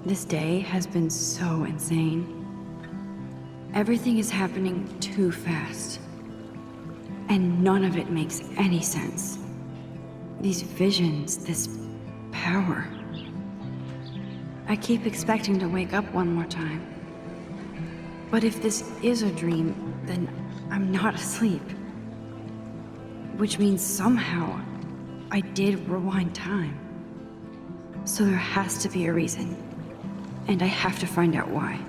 This day has been so insane. Everything is happening too fast. And none of it makes any sense. These visions, this power. I keep expecting to wake up one more time. But if this is a dream, then I'm not asleep. Which means somehow I did rewind time. So there has to be a reason. And I have to find out why.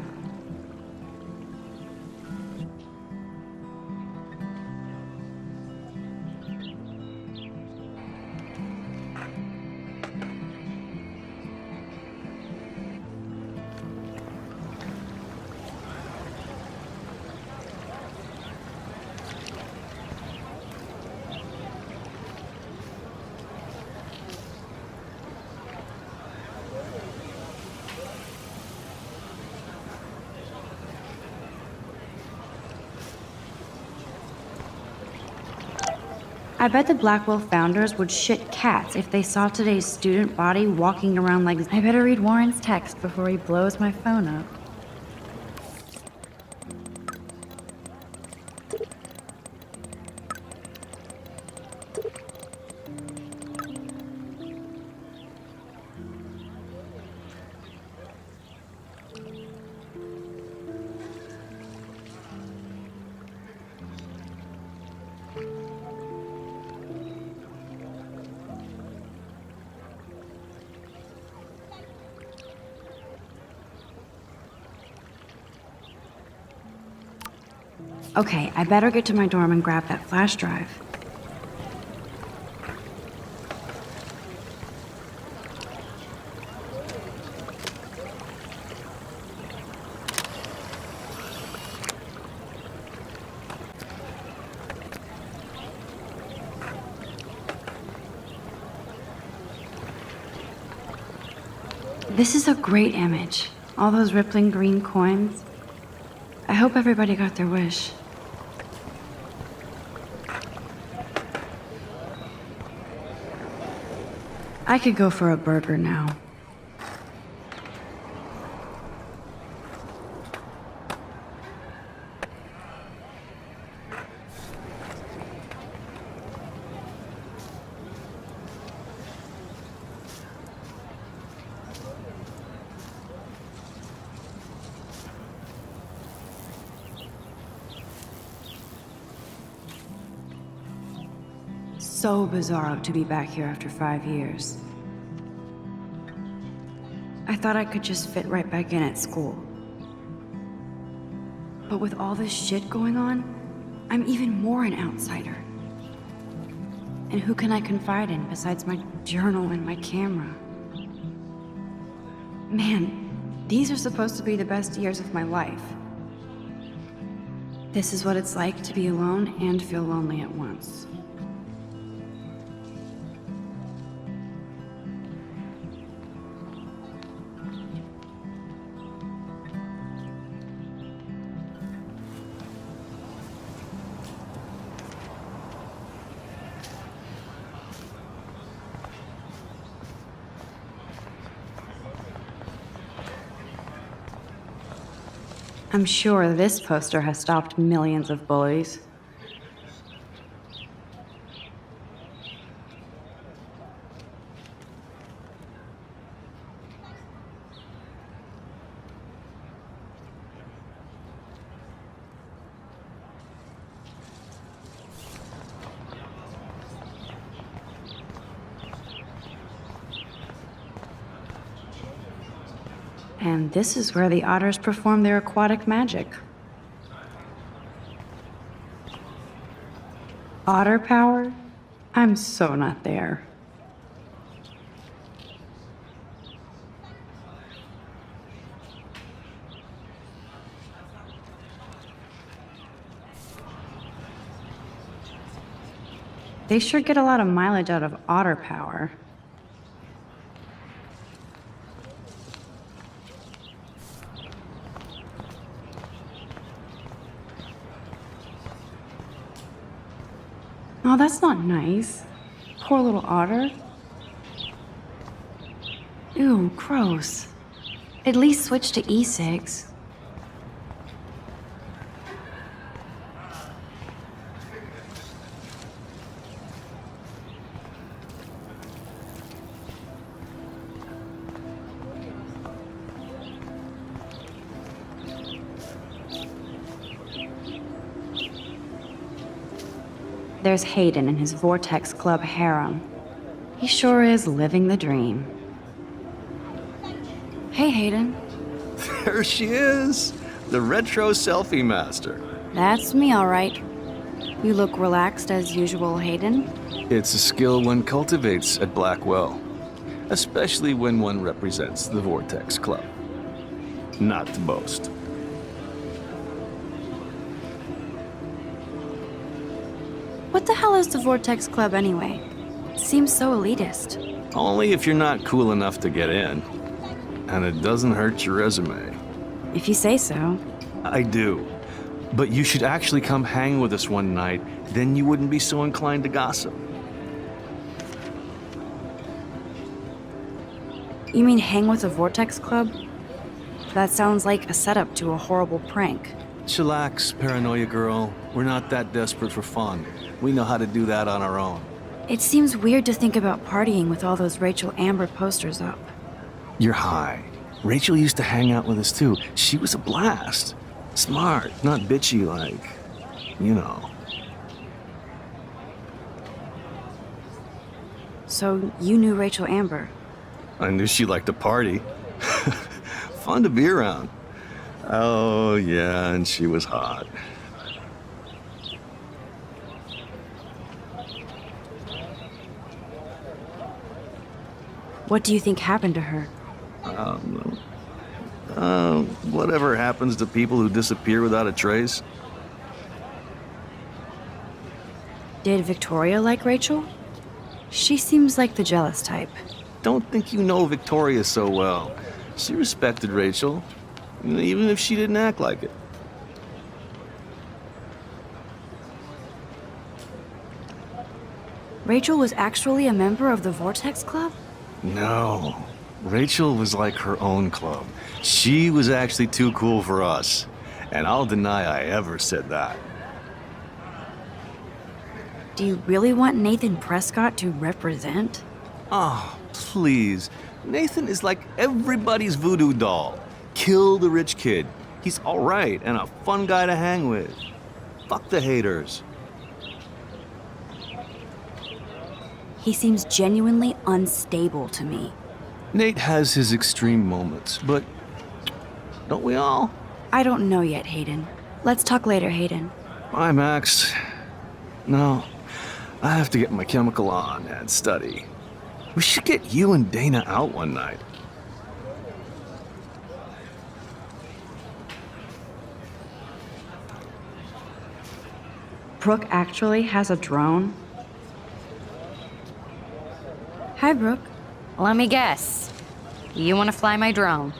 I bet the Blackwell founders would shit cats if they saw today's student body walking around like... I better read Warren's text before he blows my phone up. Okay, I better get to my dorm and grab that flash drive. This is a great image. All those rippling green coins. I hope everybody got their wish. I could go for a burger now. So bizarre to be back here after 5 years. I thought I could just fit right back in at school. But with all this shit going on, I'm even more an outsider. And who can I confide in besides my journal and my camera? Man, these are supposed to be the best years of my life. This is what it's like to be alone and feel lonely at once. I'm sure this poster has stopped millions of bullies. And this is where the otters perform their aquatic magic. Otter power? I'm so not there. They sure get a lot of mileage out of otter power. Oh, that's not nice. Poor little otter. Ew, gross. At least switch to e-cigs. There's Hayden and his Vortex Club harem. He sure is living the dream. Hey, Hayden. There she is, the retro selfie master. That's me, all right. You look relaxed as usual, Hayden. It's a skill one cultivates at Blackwell, especially when one represents the Vortex Club. Not to boast. What the hell is the Vortex Club anyway? Seems so elitist. Only if you're not cool enough to get in. And it doesn't hurt your resume. If you say so. I do. But you should actually come hang with us one night, then you wouldn't be so inclined to gossip. You mean hang with the Vortex Club? That sounds like a setup to a horrible prank. Chillax, paranoia girl. We're not that desperate for fun. We know how to do that on our own. It seems weird to think about partying with all those Rachel Amber posters up. You're high. Rachel used to hang out with us too. She was a blast. Smart, not bitchy like, you know. So you knew Rachel Amber? I knew she liked to party. Fun to be around. Oh, yeah, and she was hot. What do you think happened to her? Whatever happens to people who disappear without a trace. Did Victoria like Rachel? She seems like the jealous type. Don't think you know Victoria so well. She respected Rachel, even if she didn't act like it. Rachel was actually a member of the Vortex Club? No. Rachel was like her own club. She was actually too cool for us. And I'll deny I ever said that. Do you really want Nathan Prescott to represent? Oh, please. Nathan is like everybody's voodoo doll. Kill the rich kid. He's all right and a fun guy to hang with. Fuck the haters. He seems genuinely unstable to me. Nate has his extreme moments, but don't we all? I don't know yet, Hayden. Let's talk later, Hayden. Bye, Max. No, I have to get my chemical on and study. We should get you and Dana out one night. Brooke actually has a drone? Hi, Brooke. Let me guess. You want to fly my drone?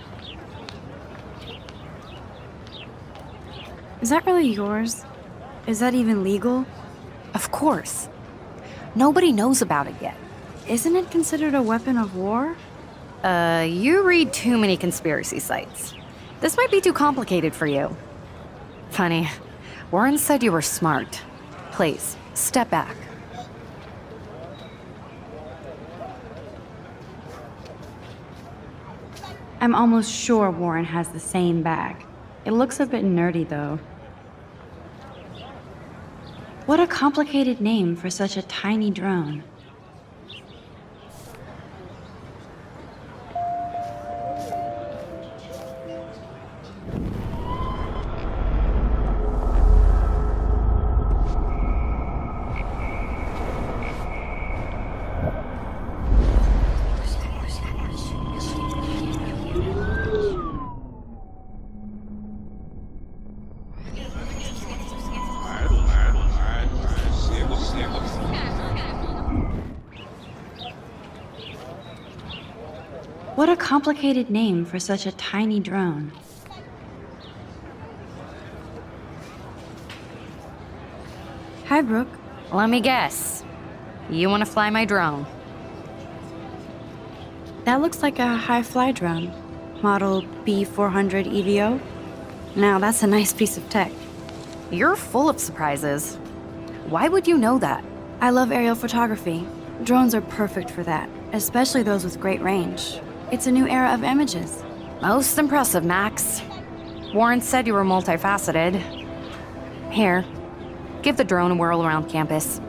Is that really yours? Is that even legal? Of course. Nobody knows about it yet. Isn't it considered a weapon of war? You read too many conspiracy sites. This might be too complicated for you. Funny, Warren said you were smart. Please, step back. I'm almost sure Warren has the same bag. It looks a bit nerdy, though. What a complicated name for such a tiny drone. What a complicated name for such a tiny drone. Hi, Brooke. Let me guess. You want to fly my drone? That looks like a high-fly drone. Model B400 EVO. Now that's a nice piece of tech. You're full of surprises. Why would you know that? I love aerial photography. Drones are perfect for that, especially those with great range. It's a new era of images. Most impressive, Max. Warren said you were multifaceted. Here, give the drone a whirl around campus.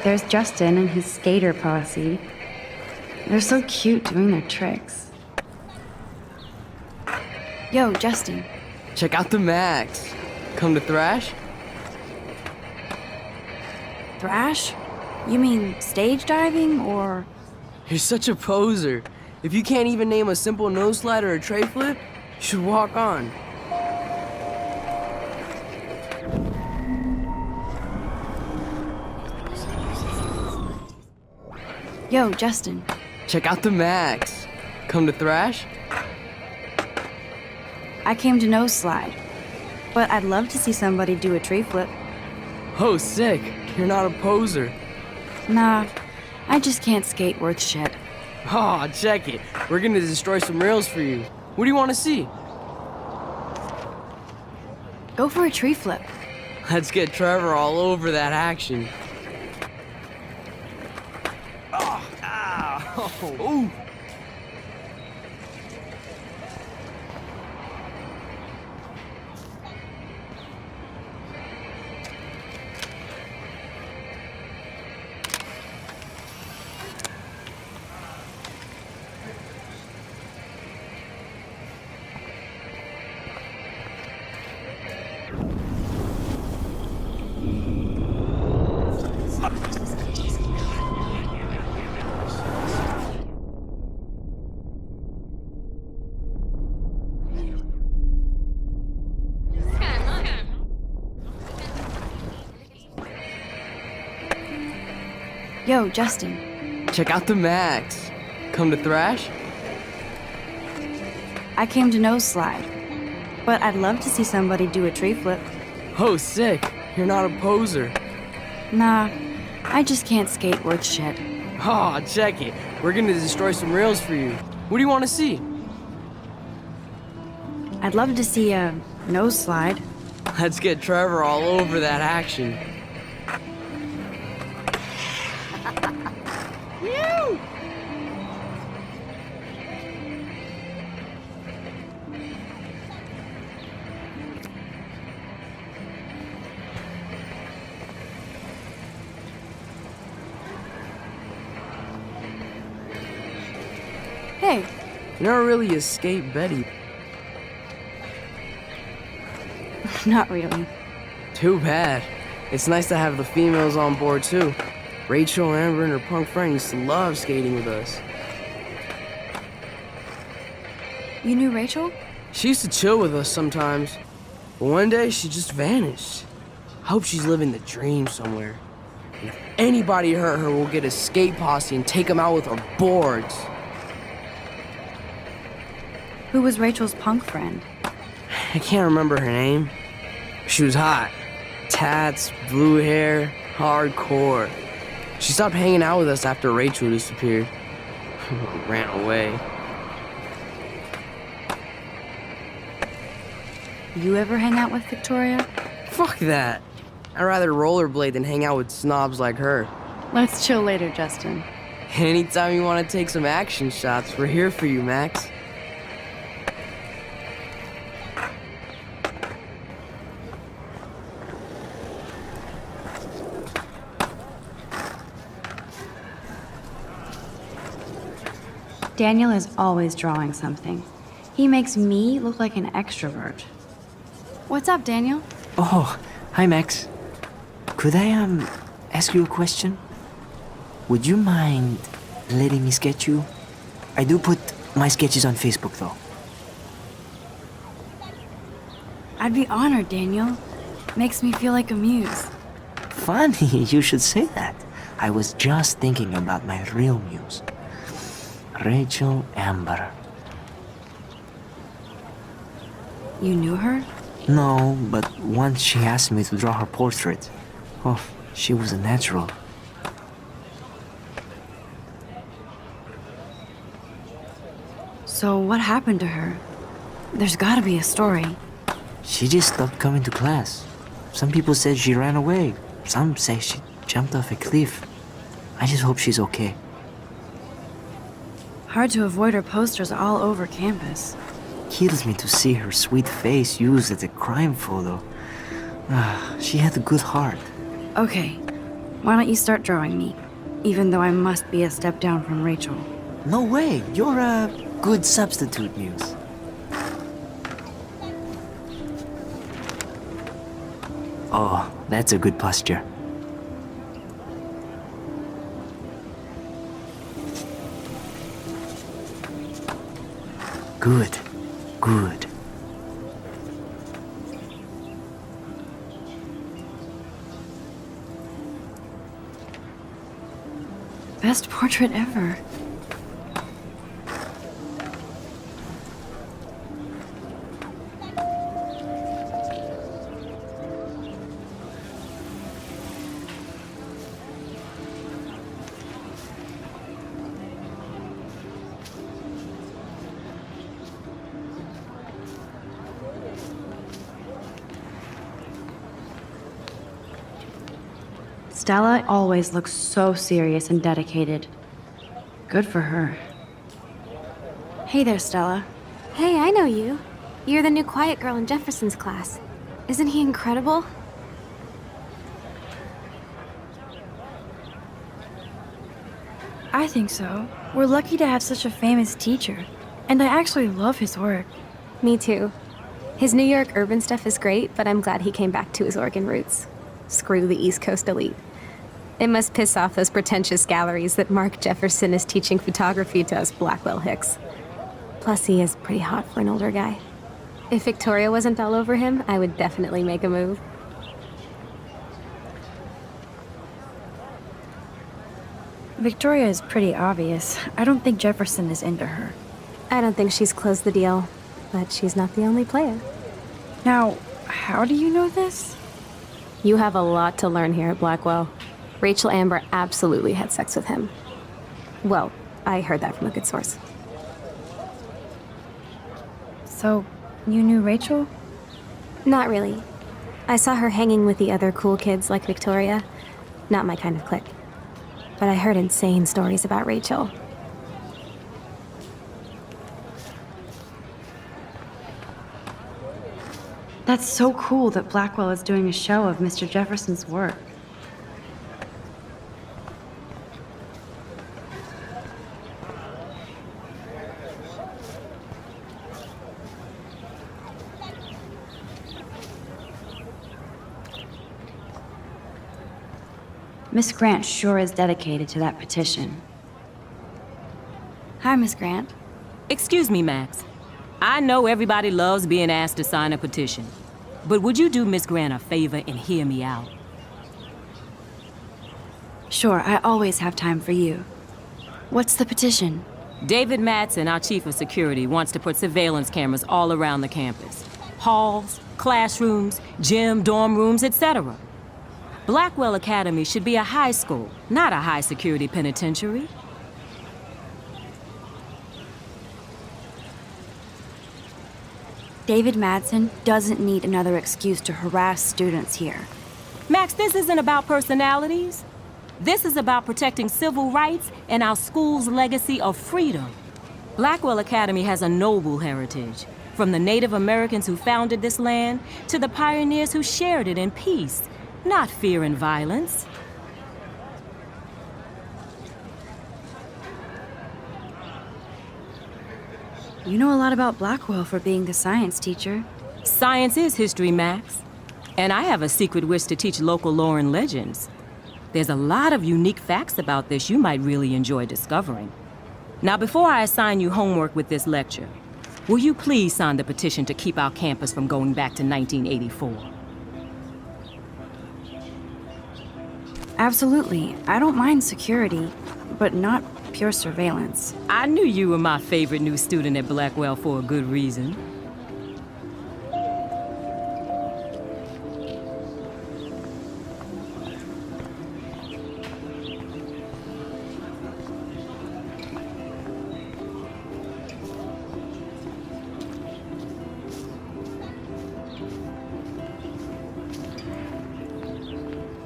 There's Justin and his skater posse. They're so cute doing their tricks. Yo, Justin. Check out the Max. Come to thrash? Thrash? You mean stage diving or... You're such a poser. If you can't even name a simple nose slide or a tray flip, you should walk on. Yo, Justin. Check out the Max. Come to thrash? I came to nose slide, but I'd love to see somebody do a tree flip. Oh, sick. You're not a poser. Nah, I just can't skate worth shit. Oh, check it. We're gonna destroy some rails for you. What do you want to see? Go for a tree flip. Let's get Trevor all over that action. Ooh. Yo, Justin. Check out the Max. Come to thrash? I came to nose slide, but I'd love to see somebody do a tree flip. Oh, sick. You're not a poser. Nah, I just can't skate worth shit. Oh, check it. We're gonna destroy some rails for you. What do you want to see? I'd love to see a nose slide. Let's get Trevor all over that action. Hey, You're not really a skate Betty. not really. Too bad. It's nice to have the females on board too. Rachel, Amber, and her punk friend used to love skating with us. You knew Rachel? She used to chill with us sometimes, but one day she just vanished. I hope she's living the dream somewhere. And if anybody hurt her, we'll get a skate posse and take them out with our boards. Who was Rachel's punk friend? I can't remember her name. She was hot. Tats, blue hair, hardcore. She stopped hanging out with us after Rachel disappeared. Ran away. You ever hang out with Victoria? Fuck that. I'd rather rollerblade than hang out with snobs like her. Let's chill later, Justin. Anytime you want to take some action shots, we're here for you, Max. Daniel is always drawing something. He makes me look like an extrovert. What's up, Daniel? Oh, hi Max. Could I ask you a question? Would you mind letting me sketch you? I do put my sketches on Facebook though. I'd be honored, Daniel. Makes me feel like a muse. Funny, you should say that. I was just thinking about my real muse. Rachel Amber. You knew her? No, but once she asked me to draw her portrait. Oh, she was a natural. So what happened to her? There's gotta be a story. She just stopped coming to class. Some people said she ran away. Some say she jumped off a cliff. I just hope she's okay. Hard to avoid her posters all over campus. Kills me to see her sweet face used as a crime photo. She had a good heart. Okay, why don't you start drawing me? Even though I must be a step down from Rachel. No way, you're a good substitute, Muse. Oh, that's a good posture. Good, good. Best portrait ever. Stella always looks so serious and dedicated. Good for her. Hey there, Stella. Hey, I know you. You're the new quiet girl in Jefferson's class. Isn't he incredible? I think so. We're lucky to have such a famous teacher. And I actually love his work. Me too. His New York urban stuff is great, but I'm glad he came back to his Oregon roots. Screw the East Coast elite. It must piss off those pretentious galleries that Mark Jefferson is teaching photography to us Blackwell hicks. Plus, he is pretty hot for an older guy. If Victoria wasn't all over him, I would definitely make a move. Victoria is pretty obvious. I don't think Jefferson is into her. I don't think she's closed the deal, but she's not the only player. Now, how do you know this? You have a lot to learn here at Blackwell. Rachel Amber absolutely had sex with him. Well, I heard that from a good source. So, you knew Rachel? Not really. I saw her hanging with the other cool kids like Victoria. Not my kind of clique. But I heard insane stories about Rachel. That's so cool that Blackwell is doing a show of Mr. Jefferson's work. Miss Grant sure is dedicated to that petition. Hi, Miss Grant. Excuse me, Max. I know everybody loves being asked to sign a petition, but would you do Miss Grant a favor and hear me out? Sure, I always have time for you. What's the petition? David Matson, our chief of security, wants to put surveillance cameras all around the campus. Halls, classrooms, gym, dorm rooms, etc. Blackwell Academy should be a high school, not a high-security penitentiary. David Madsen doesn't need another excuse to harass students here. Max, this isn't about personalities. This is about protecting civil rights and our school's legacy of freedom. Blackwell Academy has a noble heritage, from the Native Americans who founded this land to the pioneers who shared it in peace, not fear and violence. You know a lot about Blackwell for being the science teacher. Science is history, Max. And I have a secret wish to teach local lore and legends. There's a lot of unique facts about this you might really enjoy discovering. Now, before I assign you homework with this lecture, will you please sign the petition to keep our campus from going back to 1984? Absolutely. I don't mind security, but not pure surveillance. I knew you were my favorite new student at Blackwell for a good reason.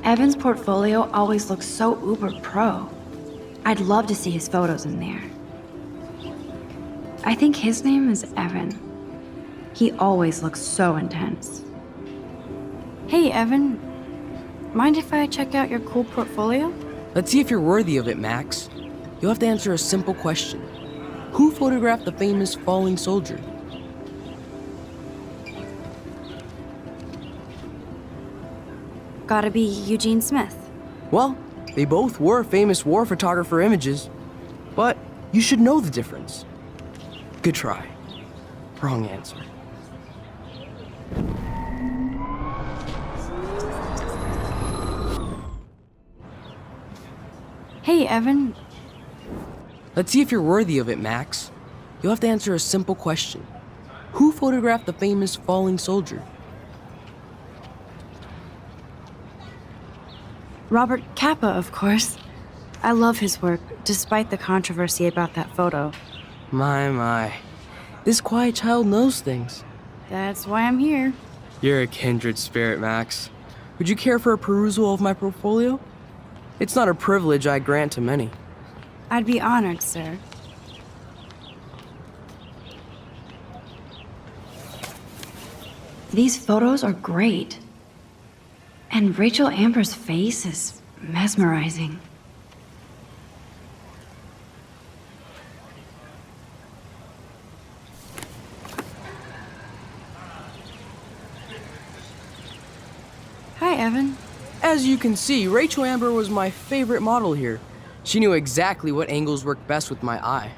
Evan's portfolio always looks so uber pro. I'd love to see his photos in there. I think his name is Evan. He always looks so intense. Hey, Evan. Mind if I check out your cool portfolio? Let's see if you're worthy of it, Max. You'll have to answer a simple question. Who photographed the famous falling soldier? Gotta be Eugene Smith. Well, they both were famous war photographer images, but you should know the difference. Good try. Wrong answer. Hey, Evan. Let's see if you're worthy of it, Max. You'll have to answer a simple question. Who photographed the famous falling soldier? Robert Capa, of course. I love his work, despite the controversy about that photo. My. This quiet child knows things. That's why I'm here. You're a kindred spirit, Max. Would you care for a perusal of my portfolio? It's not a privilege I grant to many. I'd be honored, sir. These photos are great. And Rachel Amber's face is mesmerizing. Hi, Evan. As you can see, Rachel Amber was my favorite model here. She knew exactly what angles worked best with my eye.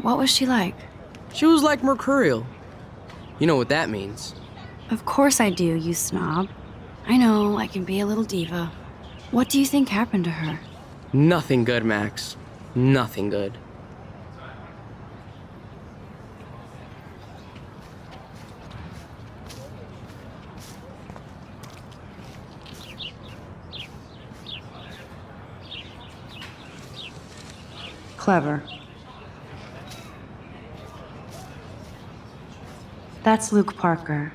What was she like? She was like mercurial. You know what that means. Of course I do, you snob. I know, I can be a little diva. What do you think happened to her? Nothing good, Max. Nothing good. Clever. That's Luke Parker.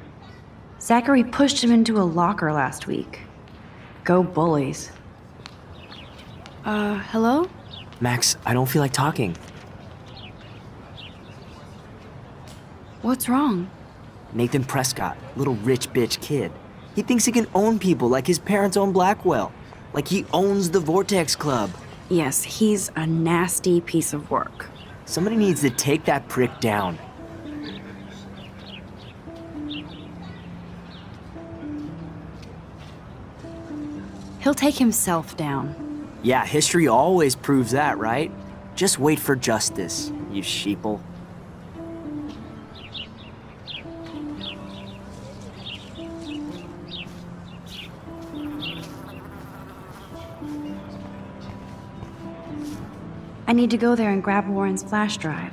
Zachary pushed him into a locker last week. Go bullies. Hello? Max, I don't feel like talking. What's wrong? Nathan Prescott, little rich bitch kid. He thinks he can own people like his parents own Blackwell. Like he owns the Vortex Club. Yes, he's a nasty piece of work. Somebody needs to take that prick down. He'll take himself down. Yeah, history always proves that, right? Just wait for justice, you sheeple. I need to go there and grab Warren's flash drive.